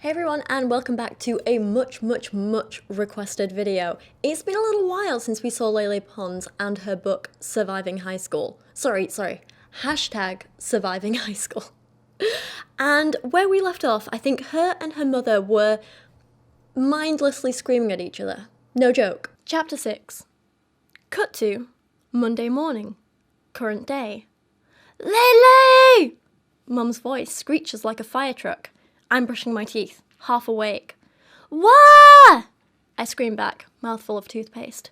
Hey everyone, and welcome back to a much requested video. It's been a little while since we saw Lele Pons and her book Surviving High School. Sorry, hashtag Surviving High School. And where we left off, I think her and her mother were mindlessly screaming at each other. No joke. Chapter 6. Cut to Monday morning. Current day. Lele! Mum's voice screeches like a fire truck. I'm brushing my teeth, half awake. Wah! I scream back, mouthful of toothpaste.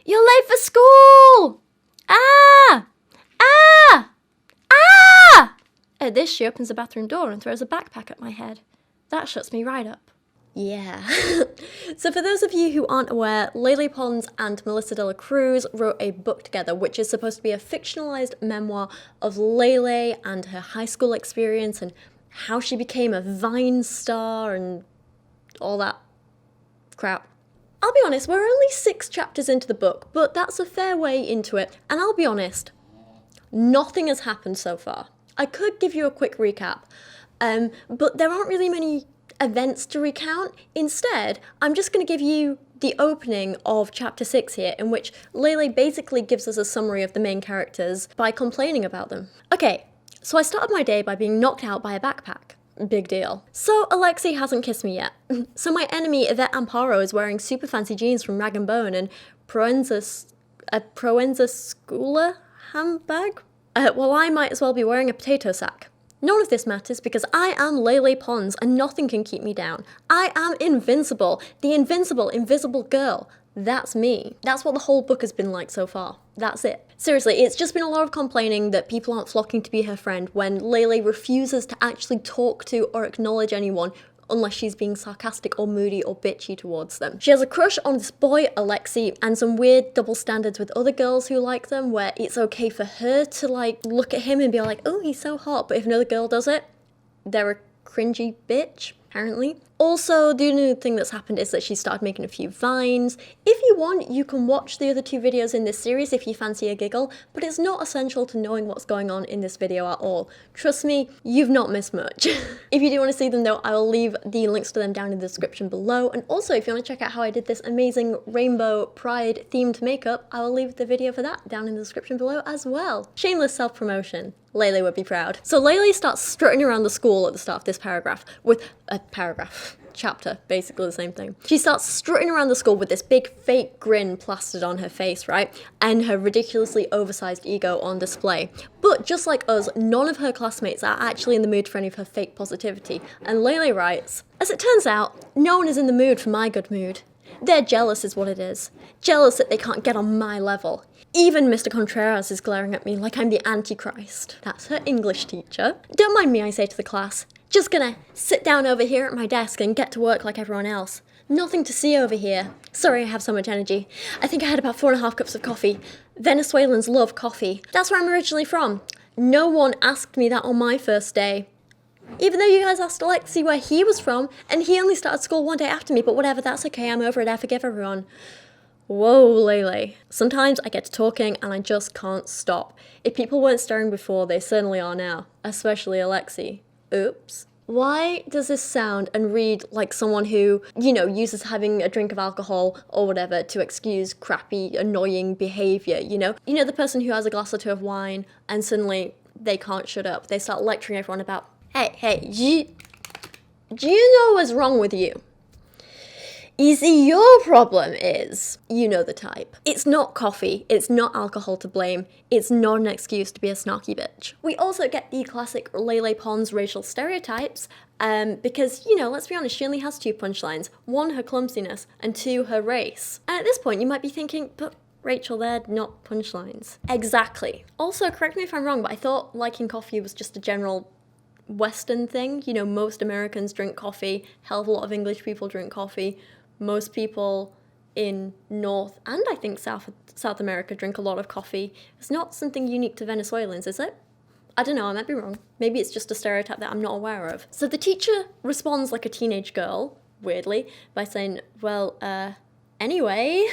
You're late for school! Ah! Ah! Ah! At this, she opens the bathroom door and throws a backpack at my head. That shuts me right up. Yeah. So for those of you who aren't aware, Lele Pons and Melissa de la Cruz wrote a book together, which is supposed to be a fictionalized memoir of Lele and her high school experience and how she became a Vine star and all that crap. I'll be honest, we're only 6 chapters into the book, but that's a fair way into it. And I'll be honest, nothing has happened so far. I could give you a quick recap, but there aren't really many events to recount. Instead, I'm just going to give you the opening of chapter 6 here, in which Lele basically gives us a summary of the main characters by complaining about them. Okay. So I started my day by being knocked out by a backpack. Big deal. So Alexi hasn't kissed me yet. So my enemy Yvette Amparo is wearing super fancy jeans from Rag & Bone and Proenza Schooler handbag? Well, I might as well be wearing a potato sack. None of this matters because I am Lele Pons and nothing can keep me down. I am invincible. The invincible, invisible girl. That's me. That's what the whole book has been like so far. That's it. Seriously, it's just been a lot of complaining that people aren't flocking to be her friend when Lele refuses to actually talk to or acknowledge anyone unless she's being sarcastic or moody or bitchy towards them. She has a crush on this boy, Alexi, and some weird double standards with other girls who like them, where it's okay for her to look at him and be like, oh, he's so hot, but if another girl does it, they're a cringy bitch, apparently. Also, the new thing that's happened is that she started making a few vines. If you want, you can watch the other 2 videos in this series if you fancy a giggle, but it's not essential to knowing what's going on in this video at all. Trust me, you've not missed much. If you do want to see them though, I will leave the links to them down in the description below, and also if you want to check out how I did this amazing rainbow pride themed makeup, I will leave the video for that down in the description below as well. Shameless self-promotion. Lele would be proud. So Lele starts strutting around the school at the start of this paragraph with a chapter, basically the same thing. She starts strutting around the school with this big fake grin plastered on her face, right? And her ridiculously oversized ego on display. But just like us, none of her classmates are actually in the mood for any of her fake positivity. And Lele writes, as it turns out, no one is in the mood for my good mood. They're jealous is what it is. Jealous that they can't get on my level. Even Mr. Contreras is glaring at me like I'm the Antichrist. That's her English teacher. Don't mind me, I say to the class. Just gonna sit down over here at my desk and get to work like everyone else. Nothing to see over here. Sorry I have so much energy. I think I had about 4.5 cups of coffee. Venezuelans love coffee. That's where I'm originally from. No one asked me that on my first day. Even though you guys asked Alexi where he was from, and he only started school 1 day after me, but whatever, that's okay, I'm over it, I forgive everyone. Whoa, Lele. Sometimes I get to talking and I just can't stop. If people weren't staring before, they certainly are now. Especially Alexi. Oops. Why does this sound and read like someone who, uses having a drink of alcohol or whatever to excuse crappy, annoying behavior, You know the person who has a glass or 2 of wine and suddenly they can't shut up. They start lecturing everyone about, hey, do you know what's wrong with you? You see, your problem is, you know the type. It's not coffee, it's not alcohol to blame, it's not an excuse to be a snarky bitch. We also get the classic Lele Pons racial stereotypes, because, let's be honest, she only has 2 punchlines. 1, her clumsiness, and 2, her race. And at this point, you might be thinking, but Rachel, they're not punchlines. Exactly. Also, correct me if I'm wrong, but I thought liking coffee was just a general Western thing. Most Americans drink coffee, hell of a lot of English people drink coffee. Most people in North and I think South America drink a lot of coffee. It's not something unique to Venezuelans, is it? I don't know, I might be wrong. Maybe it's just a stereotype that I'm not aware of. So the teacher responds like a teenage girl, weirdly, by saying, well, anyway,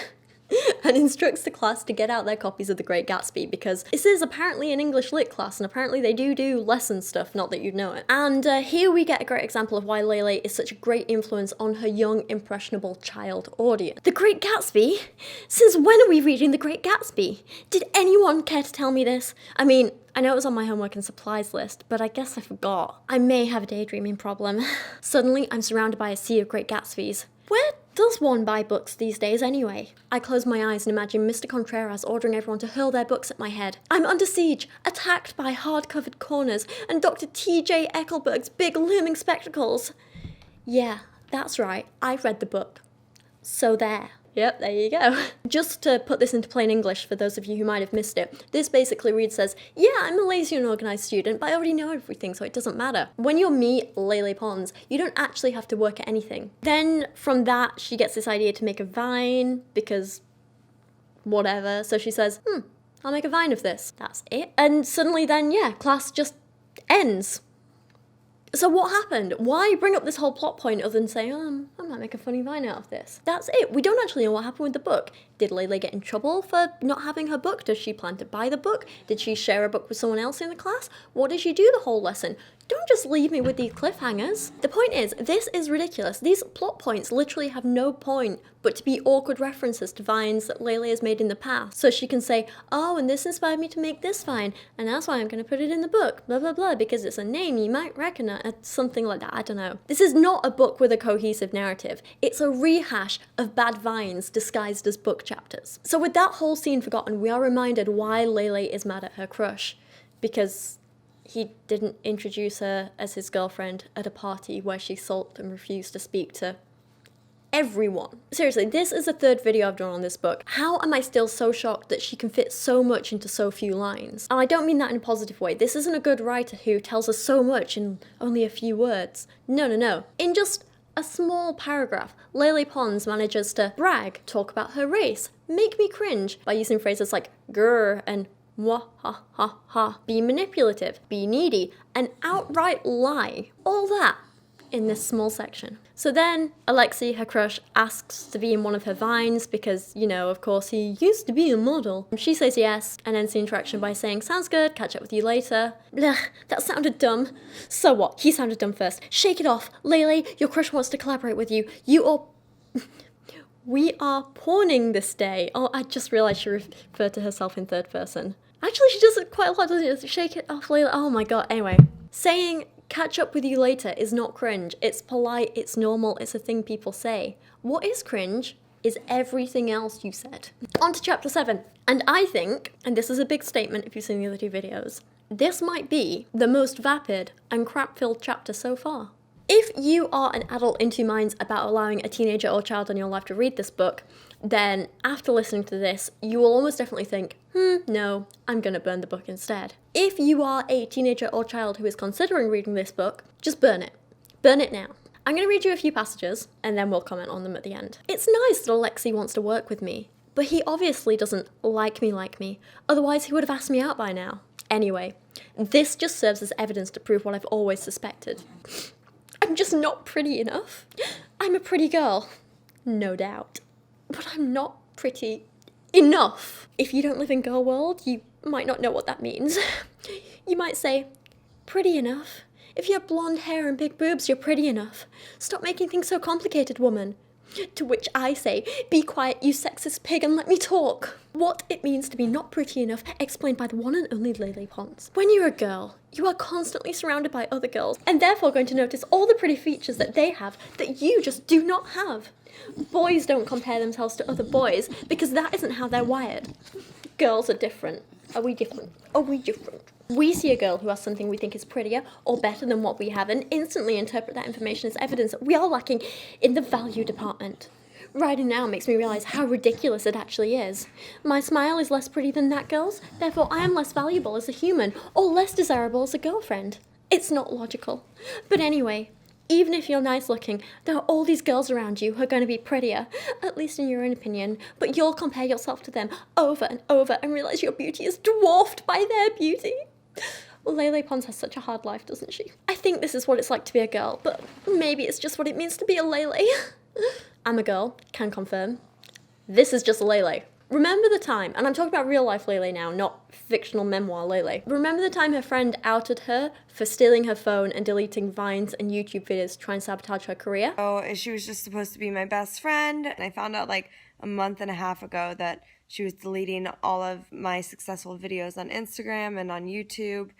and instructs the class to get out their copies of The Great Gatsby, because this is apparently an English lit class, and apparently they do lesson stuff, not that you'd know it. And here we get a great example of why Lele is such a great influence on her young, impressionable child audience. The Great Gatsby? Since when are we reading The Great Gatsby? Did anyone care to tell me this? I mean, I know it was on my homework and supplies list, but I guess I forgot. I may have a daydreaming problem. Suddenly, I'm surrounded by a sea of Great Gatsbys. Where does one buy books these days anyway? I close my eyes and imagine Mr. Contreras ordering everyone to hurl their books at my head. I'm under siege, attacked by hard-covered corners and Dr. T.J. Eckelberg's big looming spectacles. Yeah, that's right, I've read the book. So there. Yep, there you go. Just to put this into plain English for those of you who might have missed it, this basically reads as, yeah, I'm a lazy and organised student, but I already know everything, so it doesn't matter. When you're me, Lele Pons, you don't actually have to work at anything. Then from that, she gets this idea to make a vine, because whatever. So she says, I'll make a vine of this. That's it. And suddenly then, yeah, class just ends. So what happened? Why bring up this whole plot point other than say, I might make a funny vine out of this? That's it. We don't actually know what happened with the book. Did Lele get in trouble for not having her book? Does she plan to buy the book? Did she share a book with someone else in the class? What did she do the whole lesson? Don't just leave me with these cliffhangers. The point is, this is ridiculous. These plot points literally have no point but to be awkward references to vines that Lele has made in the past. So she can say, oh, and this inspired me to make this vine, and that's why I'm going to put it in the book, blah, blah, blah, because it's a name you might recognize, something like that, I don't know. This is not a book with a cohesive narrative. It's a rehash of bad vines disguised as book chapters. So with that whole scene forgotten, we are reminded why Lele is mad at her crush, because he didn't introduce her as his girlfriend at a party where she sulked and refused to speak to everyone. Seriously, this is the third video I've done on this book. How am I still so shocked that she can fit so much into so few lines? And I don't mean that in a positive way. This isn't a good writer who tells us so much in only a few words. No. In just a small paragraph, Lele Pons manages to brag, talk about her race, make me cringe by using phrases like grr and mwah ha ha ha, be manipulative, be needy, and outright lie. All that in this small section. So then Alexei, her crush, asks to be in one of her vines because, you know, of course, he used to be a model. She says yes and ends the interaction by saying, sounds good, catch up with you later. Blah, that sounded dumb. So what? He sounded dumb first. Shake it off. Lele, your crush wants to collaborate with you. We are pawning this day. Oh, I just realised she referred to herself in third person. Actually, she does it quite a lot, doesn't she? Shake it off, Lele. Oh my god. Anyway, saying catch up with you later is not cringe. It's polite, it's normal, it's a thing people say. What is cringe is everything else you said. On to chapter 7. And I think, and this is a big statement if you've seen the other two videos, this might be the most vapid and crap-filled chapter so far. If you are an adult in two minds about allowing a teenager or child in your life to read this book, then after listening to this, you will almost definitely think, no, I'm gonna burn the book instead. If you are a teenager or child who is considering reading this book, just burn it. Burn it now. I'm gonna read you a few passages, and then we'll comment on them at the end. It's nice that Alexei wants to work with me, but he obviously doesn't like me, otherwise he would have asked me out by now. Anyway, this just serves as evidence to prove what I've always suspected. I'm just not pretty enough. I'm a pretty girl, no doubt, but I'm not pretty enough. If you don't live in girl world, you might not know what that means. You might say, pretty enough. If you have blonde hair and big boobs, you're pretty enough. Stop making things so complicated, woman. To which I say, be quiet, you sexist pig, and let me talk. What it means to be not pretty enough, explained by the one and only Lele Pons. When you're a girl, you are constantly surrounded by other girls, and therefore going to notice all the pretty features that they have that you just do not have. Boys don't compare themselves to other boys, because that isn't how they're wired. Girls are different. Are we different? Are we different? We see a girl who has something we think is prettier or better than what we have and instantly interpret that information as evidence that we are lacking in the value department. Writing now makes me realise how ridiculous it actually is. My smile is less pretty than that girl's, therefore I am less valuable as a human or less desirable as a girlfriend. It's not logical. But anyway, even if you're nice looking, there are all these girls around you who are going to be prettier, at least in your own opinion, but you'll compare yourself to them over and over and realise your beauty is dwarfed by their beauty. Lele Pons has such a hard life, doesn't she? I think this is what it's like to be a girl, but maybe it's just what it means to be a Lele. I'm a girl, can confirm. This is just Lele. Remember the time, and I'm talking about real life Lele now, not fictional memoir Lele. Remember the time her friend outed her for stealing her phone and deleting Vines and YouTube videos to try and sabotage her career? Oh, she was just supposed to be my best friend, and I found out like a month and a half ago that she was deleting all of my successful videos on Instagram and on YouTube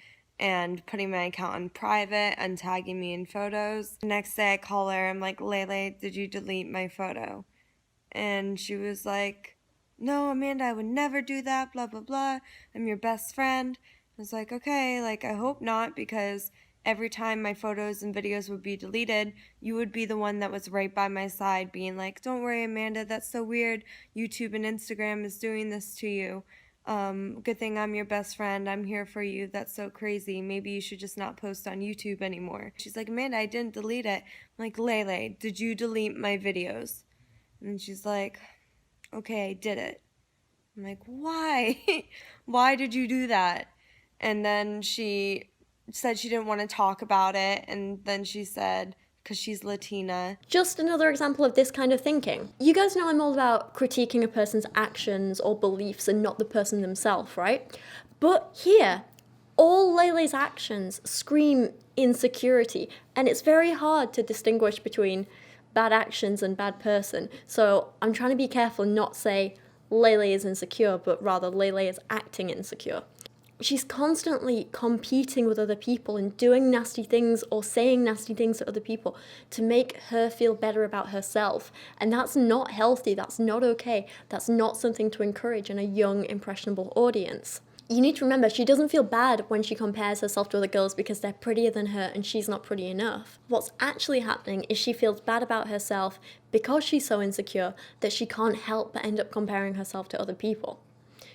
and putting my account on private and tagging me in photos. The next day I call her, I'm like, Lele, did you delete my photo? And she was like, no, Amanda, I would never do that, blah, blah, blah. I'm your best friend. I was like, okay, like, I hope not, because every time my photos and videos would be deleted, you would be the one that was right by my side being like, don't worry, Amanda, that's so weird. YouTube and Instagram is doing this to you. Good thing I'm your best friend. I'm here for you. That's so crazy. Maybe you should just not post on YouTube anymore. She's like, Amanda, I didn't delete it. I'm like, Lele, did you delete my videos? And she's like, okay, I did it. I'm like, why? Why did you do that? And then she said she didn't want to talk about it. And then she said, because she's Latina. Just another example of this kind of thinking. You guys know I'm all about critiquing a person's actions or beliefs and not the person themselves, right? But here, all Lele's actions scream insecurity. And it's very hard to distinguish between bad actions and bad person. So I'm trying to be careful and not say Lele is insecure, but rather Lele is acting insecure. She's constantly competing with other people and doing nasty things or saying nasty things to other people to make her feel better about herself. And that's not healthy, that's not okay, that's not something to encourage in a young, impressionable audience. You need to remember, she doesn't feel bad when she compares herself to other girls because they're prettier than her and she's not pretty enough. What's actually happening is she feels bad about herself because she's so insecure that she can't help but end up comparing herself to other people.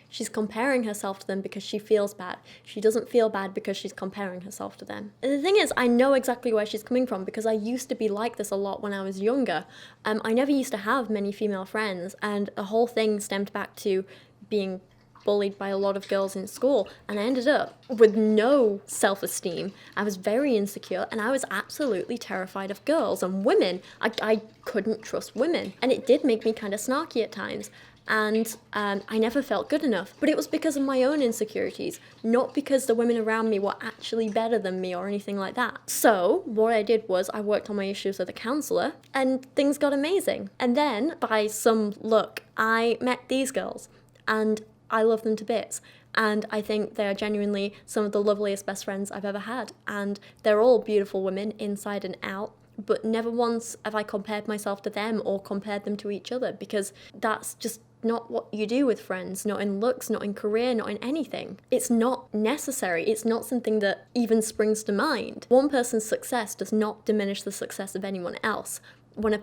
She's comparing herself to them because she feels bad. She doesn't feel bad because she's comparing herself to them. And the thing is, I know exactly where she's coming from because I used to be like this a lot when I was younger. I never used to have many female friends, and the whole thing stemmed back to being bullied by a lot of girls in school, and I ended up with no self-esteem. I was very insecure, and I was absolutely terrified of girls and women. I couldn't trust women, and it did make me kind of snarky at times. And I never felt good enough. But it was because of my own insecurities, not because the women around me were actually better than me or anything like that. So what I did was I worked on my issues with a counsellor, and things got amazing. And then, by some luck, I met these girls, and I love them to bits. And I think they are genuinely some of the loveliest best friends I've ever had. And they're all beautiful women inside and out. But never once have I compared myself to them or compared them to each other, because that's just not what you do with friends, not in looks, not in career, not in anything. It's not necessary. It's not something that even springs to mind. One person's success does not diminish the success of anyone else. When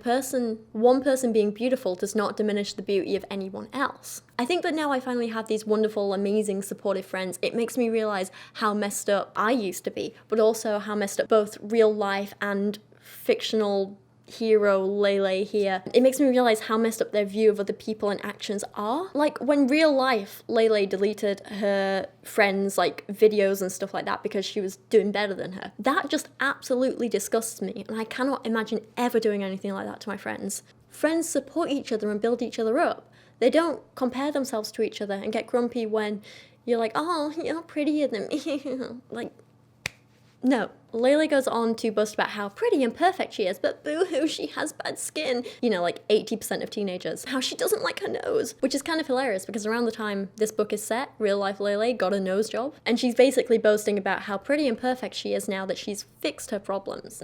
one person being beautiful does not diminish the beauty of anyone else. I think that now I finally have these wonderful, amazing, supportive friends. It makes me realize how messed up I used to be, but also how messed up both real life and fictional hero Lele here. It makes me realize how messed up their view of other people and actions are. Like, when real life Lele deleted her friends' like videos and stuff like that because she was doing better than her, that just absolutely disgusts me, and I cannot imagine ever doing anything like that to my friends. Friends support each other and build each other up. They don't compare themselves to each other and get grumpy when you're like, oh, you're prettier than me. Like, no. Lele goes on to boast about how pretty and perfect she is, but boo-hoo, she has bad skin. You know, like 80% of teenagers. How she doesn't like her nose, which is kind of hilarious because around the time this book is set, real life Lele got a nose job, and she's basically boasting about how pretty and perfect she is now that she's fixed her problems.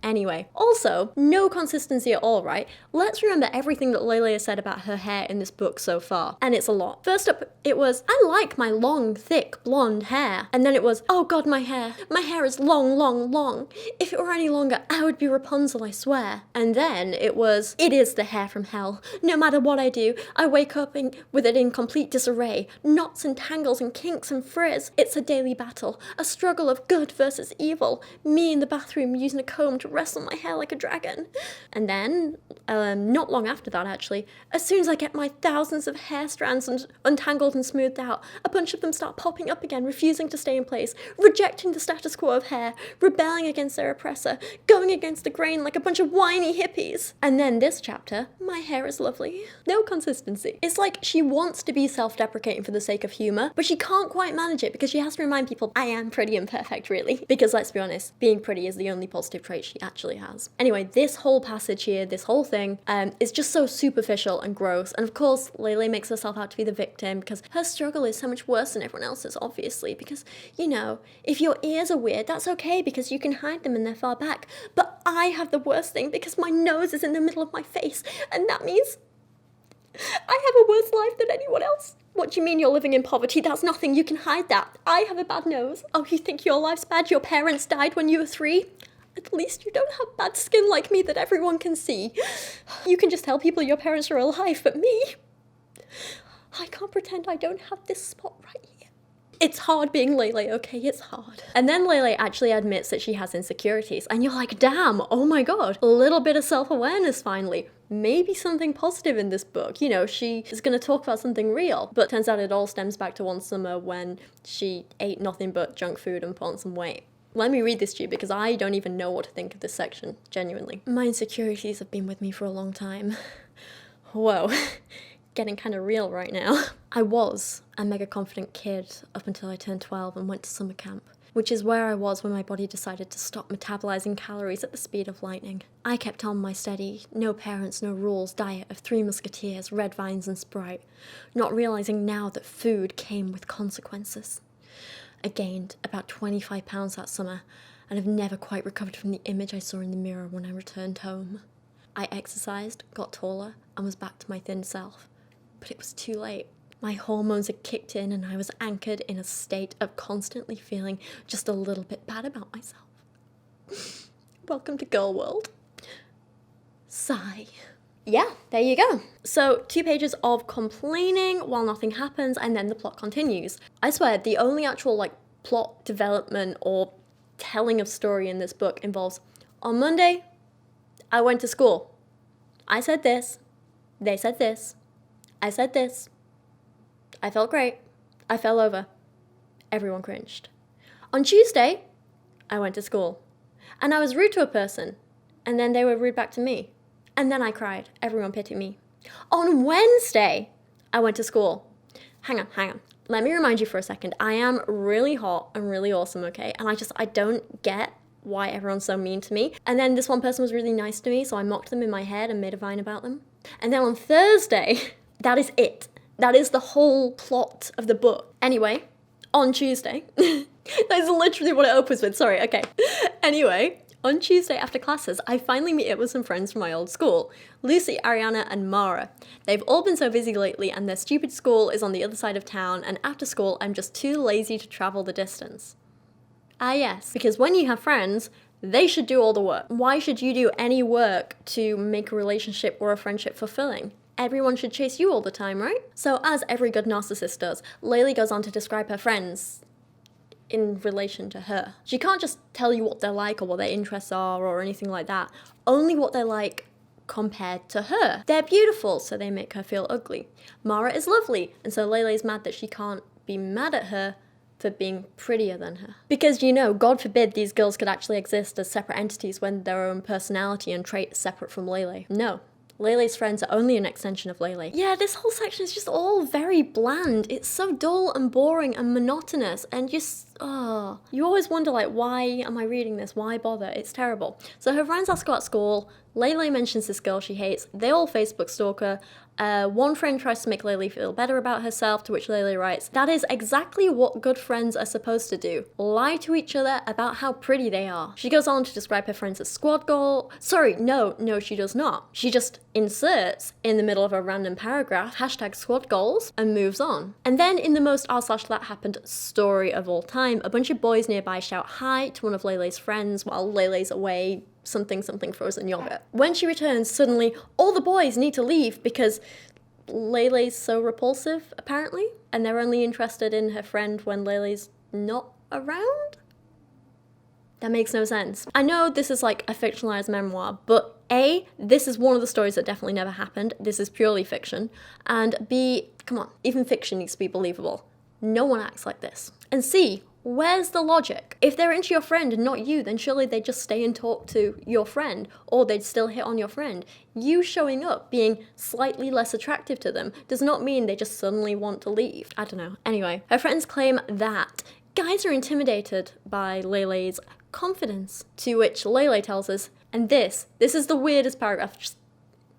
Anyway, also, no consistency at all, right? Let's remember everything that Lele has said about her hair in this book so far, and it's a lot. First up, it was, I like my long, thick, blonde hair. And then it was, oh god, my hair. My hair is long, long, long. If it were any longer, I would be Rapunzel, I swear. And then it was, it is the hair from hell. No matter what I do, I wake up with it in complete disarray. Knots and tangles and kinks and frizz. It's a daily battle. A struggle of good versus evil. Me in the bathroom using a comb to wrestle my hair like a dragon. And then, not long after that actually, as soon as I get my thousands of hair strands untangled and smoothed out, a bunch of them start popping up again, refusing to stay in place, rejecting rejecting the status quo of hair, rebelling against their oppressor, going against the grain like a bunch of whiny hippies. And then this chapter, my hair is lovely. No consistency. It's like she wants to be self-deprecating for the sake of humour, but she can't quite manage it because she has to remind people, I am pretty imperfect, really. Because let's be honest, being pretty is the only positive trait she actually has. Anyway, this whole passage here, this whole thing, is just so superficial and gross. And of course, Lele makes herself out to be the victim because her struggle is so much worse than everyone else's, obviously. Because, you know, if your ears are weird, that's okay because you can hide them and they're far back. But I have the worst thing because my nose is in the middle of my face. And that means I have a worse life than anyone else. What do you mean you're living in poverty? That's nothing. You can hide that. I have a bad nose. Oh, you think your life's bad? Your parents died when you were 3? At least you don't have bad skin like me that everyone can see. You can just tell people your parents are alive, but me, I can't pretend I don't have this spot right here. It's hard being Lele, okay? It's hard. And then Lele actually admits that she has insecurities, and you're like, damn, oh my god, a little bit of self-awareness finally. Maybe something positive in this book. You know, she is going to talk about something real, but turns out it all stems back to one summer when she ate nothing but junk food and put on some weight. Let me read this to you because I don't even know what to think of this section, genuinely. My insecurities have been with me for a long time. Whoa. Getting kind of real right now. I was a mega confident kid up until I turned 12 and went to summer camp, which is where I was when my body decided to stop metabolizing calories at the speed of lightning. I kept on my steady, no parents, no rules diet of 3 Musketeers, Red Vines and Sprite, not realizing now that food came with consequences. I gained about 25 pounds that summer and have never quite recovered from the image I saw in the mirror when I returned home. I exercised, got taller, and was back to my thin self. But it was too late. My hormones had kicked in and I was anchored in a state of constantly feeling just a little bit bad about myself. Welcome to girl world. Sigh. Yeah, there you go. So 2 pages of complaining while nothing happens and then the plot continues. I swear the only actual plot development or telling of story in this book involves, on Monday, I went to school. I said this. They said this. I said this. I felt great. I fell over. Everyone cringed. On Tuesday, I went to school. And I was rude to a person. And then they were rude back to me. And then I cried. Everyone pitied me. On Wednesday, I went to school. Hang on. Let me remind you for a second. I am really hot and really awesome, okay? And I don't get why everyone's so mean to me. And then this one person was really nice to me, so I mocked them in my head and made a vine about them. And then on Thursday, that is it. That is the whole plot of the book. Anyway, on Tuesday, that's literally what it opens with, sorry, okay. Anyway, on Tuesday after classes, I finally meet up with some friends from my old school, Lucy, Ariana, and Mara. They've all been so busy lately and their stupid school is on the other side of town, and after school, I'm just too lazy to travel the distance. Ah yes, because when you have friends, they should do all the work. Why should you do any work to make a relationship or a friendship fulfilling? Everyone should chase you all the time, right? So as every good narcissist does, Lele goes on to describe her friends in relation to her. She can't just tell you what they're like or what their interests are or anything like that. Only what they're like compared to her. They're beautiful, so they make her feel ugly. Mara is lovely, and so Lele's mad that she can't be mad at her for being prettier than her. Because, you know, God forbid these girls could actually exist as separate entities when their own personality and trait is separate from Lele. No. Lele's friends are only an extension of Lele. Yeah, this whole section is just all very bland. It's so dull and boring and monotonous and just, you always wonder, why am I reading this? Why bother? It's terrible. So her friends ask her at school. Lele mentions this girl she hates. They all Facebook stalk her. One friend tries to make Lele feel better about herself, to which Lele writes, that is exactly what good friends are supposed to do. Lie to each other about how pretty they are. She goes on to describe her friends as squad goal. Sorry, no, she does not. She just inserts in the middle of a random paragraph, #squad goals, and moves on. And then in the most r/that happened story of all time, a bunch of boys nearby shout hi to one of Lele's friends while Lele's away something frozen yogurt. When she returns, suddenly all the boys need to leave because Lele's so repulsive, apparently, and they're only interested in her friend when Lele's not around? That makes no sense. I know this is like a fictionalized memoir, but A, this is one of the stories that definitely never happened. This is purely fiction. And B, come on, even fiction needs to be believable. No one acts like this. And C, Where's the logic? If they're into your friend and not you, then surely they'd just stay and talk to your friend, or they'd still hit on your friend. You showing up, being slightly less attractive to them, does not mean they just suddenly want to leave. I don't know. Anyway, her friends claim that guys are intimidated by Lele's confidence, to which Lele tells us, and this is the weirdest paragraph, just,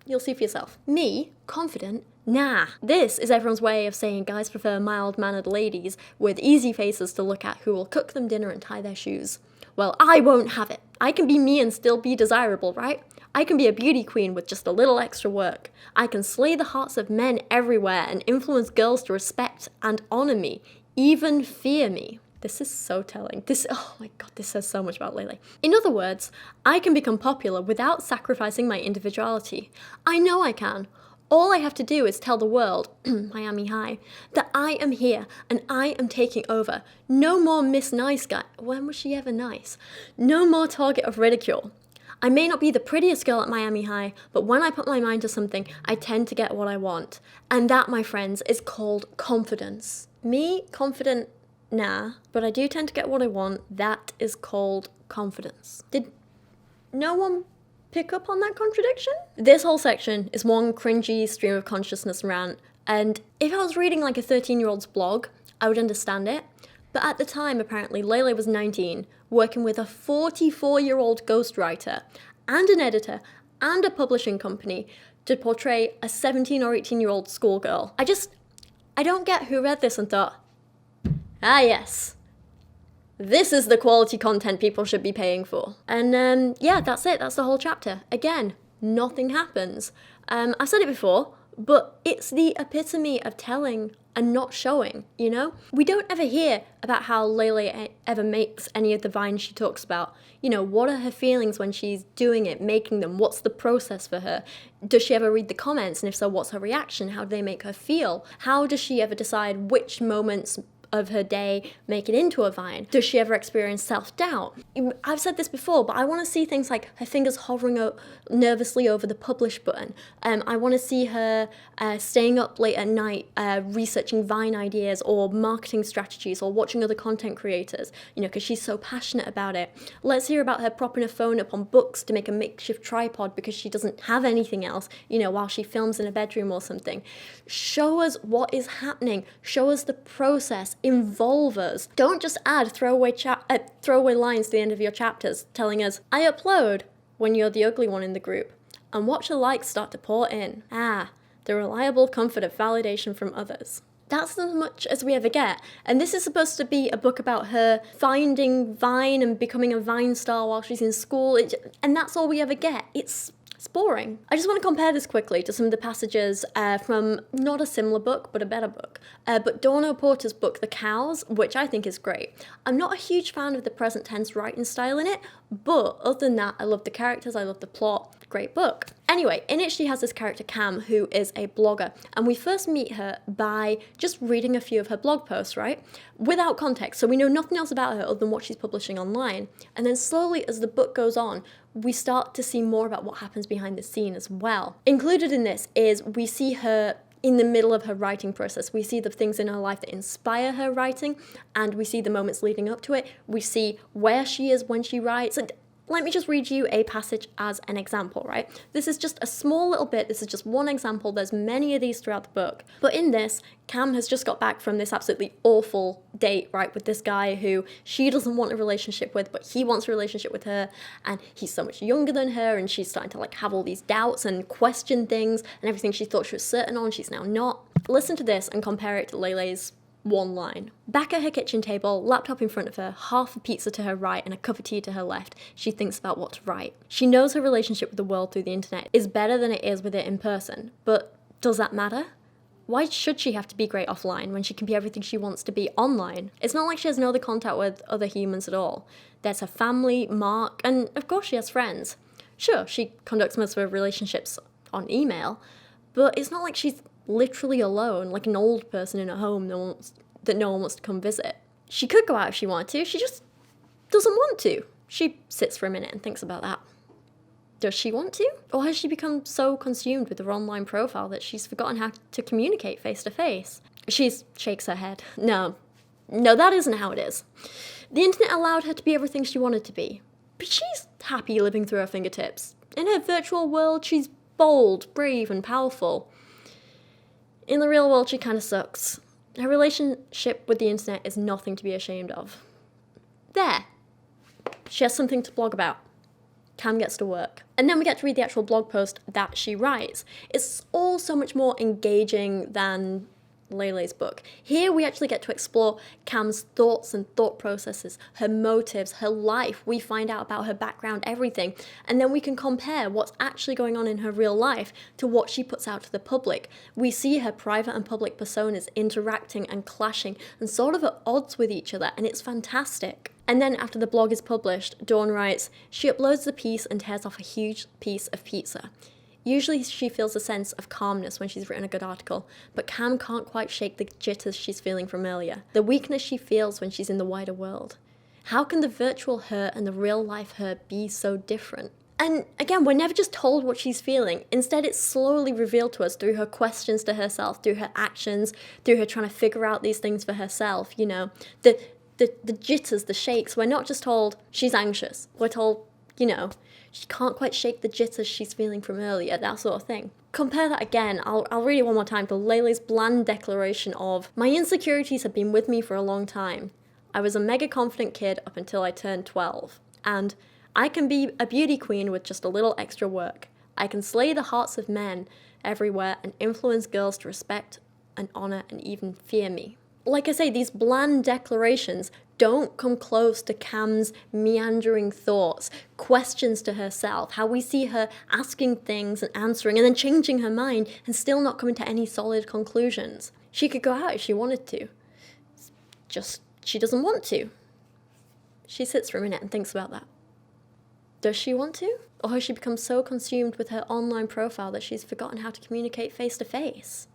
you'll see for yourself. Me, confident? Nah. This is everyone's way of saying guys prefer mild-mannered ladies with easy faces to look at who will cook them dinner and tie their shoes. Well, I won't have it. I can be me and still be desirable, right? I can be a beauty queen with just a little extra work. I can slay the hearts of men everywhere and influence girls to respect and honor me, even fear me. This is so telling. Oh my god, this says so much about Lele. In other words, I can become popular without sacrificing my individuality. I know I can. All I have to do is tell the world, Miami High, that I am here and I am taking over. No more Miss Nice Guy. When was she ever nice? No more target of ridicule. I may not be the prettiest girl at Miami High, but when I put my mind to something, I tend to get what I want. And that, my friends, is called confidence. Me, confident? Nah. But I do tend to get what I want. That is called confidence. Did no one pick up on that contradiction? This whole section is one cringy stream of consciousness rant, and if I was reading like a 13-year-old's blog, I would understand it. But at the time, apparently, Lele was 19, working with a 44-year-old ghostwriter and an editor and a publishing company to portray a 17 or 18-year-old schoolgirl. I don't get who read this and thought, ah yes, this is the quality content people should be paying for. And yeah, that's it. That's the whole chapter. Again, nothing happens. I've said it before, but it's the epitome of telling and not showing, you know? We don't ever hear about how Lele ever makes any of the vines she talks about. You know, what are her feelings when she's doing it, making them? What's the process for her? Does she ever read the comments? And if so, what's her reaction? How do they make her feel? How does she ever decide which moments of her day make it into a vine? Does she ever experience self-doubt? I've said this before, but I want to see things like her fingers hovering nervously over the publish button. I want to see her staying up late at night researching vine ideas or marketing strategies or watching other content creators, you know, because she's so passionate about it. Let's hear about her propping her phone up on books to make a makeshift tripod because she doesn't have anything else, you know, while she films in a bedroom or something. Show us what is happening. Show us the process. Involve us. Don't just add throwaway lines to the end of your chapters telling us, I upload, when you're the ugly one in the group, and watch the likes start to pour in. The reliable comfort of validation from others. That's as much as we ever get. And this is supposed to be a book about her finding Vine and becoming a Vine star while she's in school. And that's all we ever get. It's boring. I just want to compare this quickly to some of the passages from not a similar book, but a better book. But Dawn Porter's book, The Cows, which I think is great. I'm not a huge fan of the present tense writing style in it, but other than that, I love the characters, I love the plot. Great book. Anyway, in it she has this character Cam, who is a blogger, and we first meet her by just reading a few of her blog posts, right? Without context, so we know nothing else about her other than what she's publishing online. And then slowly, as the book goes on, we start to see more about what happens behind the scene as well. Included in this is we see her in the middle of her writing process. We see the things in her life that inspire her writing, and we see the moments leading up to it. We see where she is when she writes. And let me just read you a passage as an example, right? This is just a small little bit. This is just one example. There's many of these throughout the book. But in this, Cam has just got back from this absolutely awful date, right, with this guy who she doesn't want a relationship with, but he wants a relationship with her, and he's so much younger than her, and she's starting to like have all these doubts and question things, and everything she thought she was certain on, she's now not. Listen to this and compare it to Lele's one line. Back at her kitchen table, laptop in front of her, half a pizza to her right and a cup of tea to her left, she thinks about what to write. She knows her relationship with the world through the internet is better than it is with it in person, but does that matter? Why should she have to be great offline when she can be everything she wants to be online? It's not like she has no other contact with other humans at all. There's her family, Mark, and of course she has friends. Sure, she conducts most of her relationships on email, but it's not like she's literally alone, like an old person in a home that no one wants to come visit. She could go out if she wanted to, she just doesn't want to. She sits for a minute and thinks about that. Does she want to? Or has she become so consumed with her online profile that she's forgotten how to communicate face to face? She shakes her head. No, No, that isn't how it is. The internet allowed her to be everything she wanted to be, but she's happy living through her fingertips. In her virtual world, she's bold, brave, and powerful. In the real world, she kind of sucks. Her relationship with the internet is nothing to be ashamed of. There. She has something to blog about. Cam gets to work. And then we get to read the actual blog post that she writes. It's all so much more engaging than Lele's book. Here we actually get to explore Cam's thoughts and thought processes, her motives, her life. We find out about her background, everything. And then we can compare what's actually going on in her real life to what she puts out to the public. We see her private and public personas interacting and clashing and sort of at odds with each other, and it's fantastic. And then after the blog is published, Dawn writes, she uploads the piece and tears off a huge piece of pizza. Usually she feels a sense of calmness when she's written a good article, but Cam can't quite shake the jitters she's feeling from earlier, the weakness she feels when she's in the wider world. How can the virtual her and the real life her be so different? And again, we're never just told what she's feeling. Instead, it's slowly revealed to us through her questions to herself, through her actions, through her trying to figure out these things for herself, you know. The jitters, the shakes. We're not just told she's anxious. We're told, you know, she can't quite shake the jitters she's feeling from earlier, that sort of thing. Compare that again, I'll read it one more time, to Lele's bland declaration of, my insecurities have been with me for a long time. I was a mega confident kid up until I turned 12. And I can be a beauty queen with just a little extra work. I can slay the hearts of men everywhere and influence girls to respect and honor and even fear me. Like I say, these bland declarations don't come close to Cam's meandering thoughts, questions to herself, how we see her asking things and answering and then changing her mind and still not coming to any solid conclusions. She could go out if she wanted to. Just, she doesn't want to. She sits for a minute and thinks about that. Does she want to? Or has she become so consumed with her online profile that she's forgotten how to communicate face to face?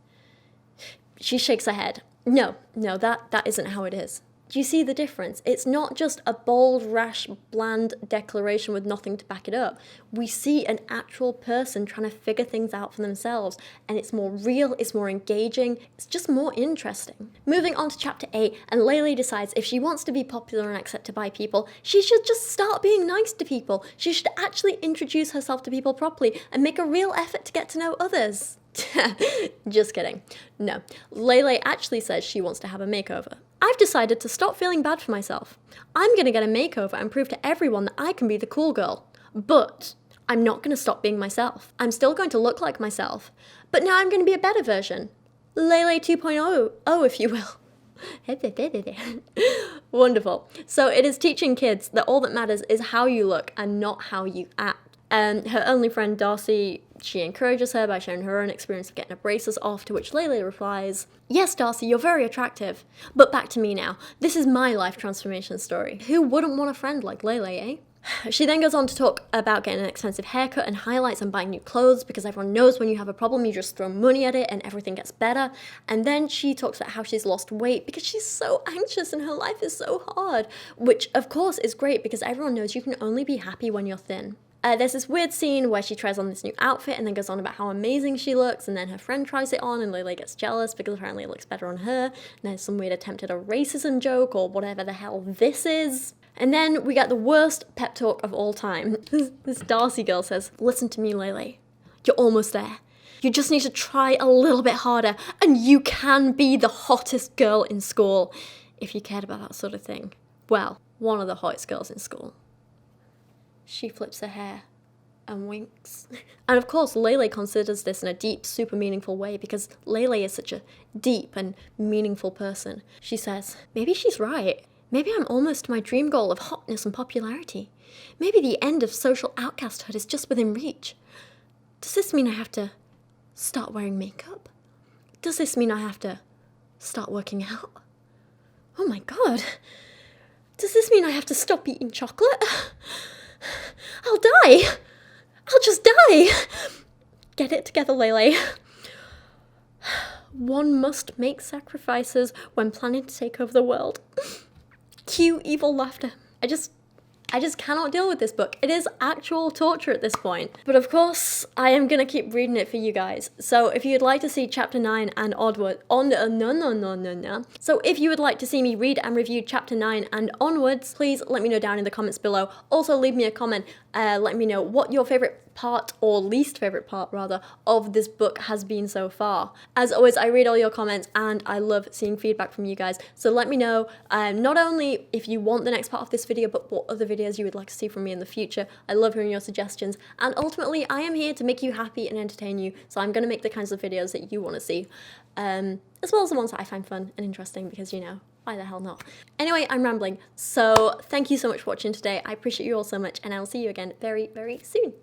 She shakes her head. No, that isn't how it is. Do you see the difference? It's not just a bold, rash, bland declaration with nothing to back it up. We see an actual person trying to figure things out for themselves, and it's more real, it's more engaging, it's just more interesting. Moving on to chapter 8, and Lele decides if she wants to be popular and accepted by people, she should just start being nice to people. She should actually introduce herself to people properly and make a real effort to get to know others. Just kidding. No, Lele actually says she wants to have a makeover. I've decided to stop feeling bad for myself. I'm going to get a makeover and prove to everyone that I can be the cool girl. But I'm not going to stop being myself. I'm still going to look like myself. But now I'm going to be a better version. Lele 2.0, if you will. Wonderful. So it is teaching kids that all that matters is how you look and not how you act. Her only friend Darcy, she encourages her by sharing her own experience of getting her braces off, to which Lele replies, yes, Darcy, you're very attractive. But back to me now. This is my life transformation story. Who wouldn't want a friend like Lele, eh? She then goes on to talk about getting an expensive haircut and highlights and buying new clothes because everyone knows when you have a problem, you just throw money at it and everything gets better. And then she talks about how she's lost weight because she's so anxious and her life is so hard, which of course is great because everyone knows you can only be happy when you're thin. There's this weird scene where she tries on this new outfit and then goes on about how amazing she looks, and then her friend tries it on and Lele gets jealous because apparently it looks better on her, and there's some weird attempt at a racism joke or whatever the hell this is. And then we get the worst pep talk of all time. This Darcy girl says, listen to me, Lele. You're almost there. You just need to try a little bit harder and you can be the hottest girl in school. If you cared about that sort of thing. Well, one of the hottest girls in school. She flips her hair and winks. And of course, Lele considers this in a deep, super meaningful way because Lele is such a deep and meaningful person. She says, maybe she's right. Maybe I'm almost to my dream goal of hotness and popularity. Maybe the end of social outcasthood is just within reach. Does this mean I have to start wearing makeup? Does this mean I have to start working out? Oh my god. Does this mean I have to stop eating chocolate? I'll die. I'll just die. Get it together, Lele. One must make sacrifices when planning to take over the world. Cue evil laughter. I just cannot deal with this book. It is actual torture at this point. But of course, I am gonna keep reading it for you guys. So if you'd like to see chapter 9 and onward, So if you would like to see me read and review chapter 9 and onwards, please let me know down in the comments below. Also leave me a comment, let me know what your favorite part, or least favorite part rather, of this book has been so far. As always, I read all your comments and I love seeing feedback from you guys. So let me know not only if you want the next part of this video, but what other videos you would like to see from me in the future. I love hearing your suggestions, and ultimately I am here to make you happy and entertain you, so I'm going to make the kinds of videos that you want to see, as well as the ones that I find fun and interesting, because, you know, why the hell not? Anyway, I'm rambling, so thank you so much for watching today. I appreciate you all so much, and I will see you again very, very soon.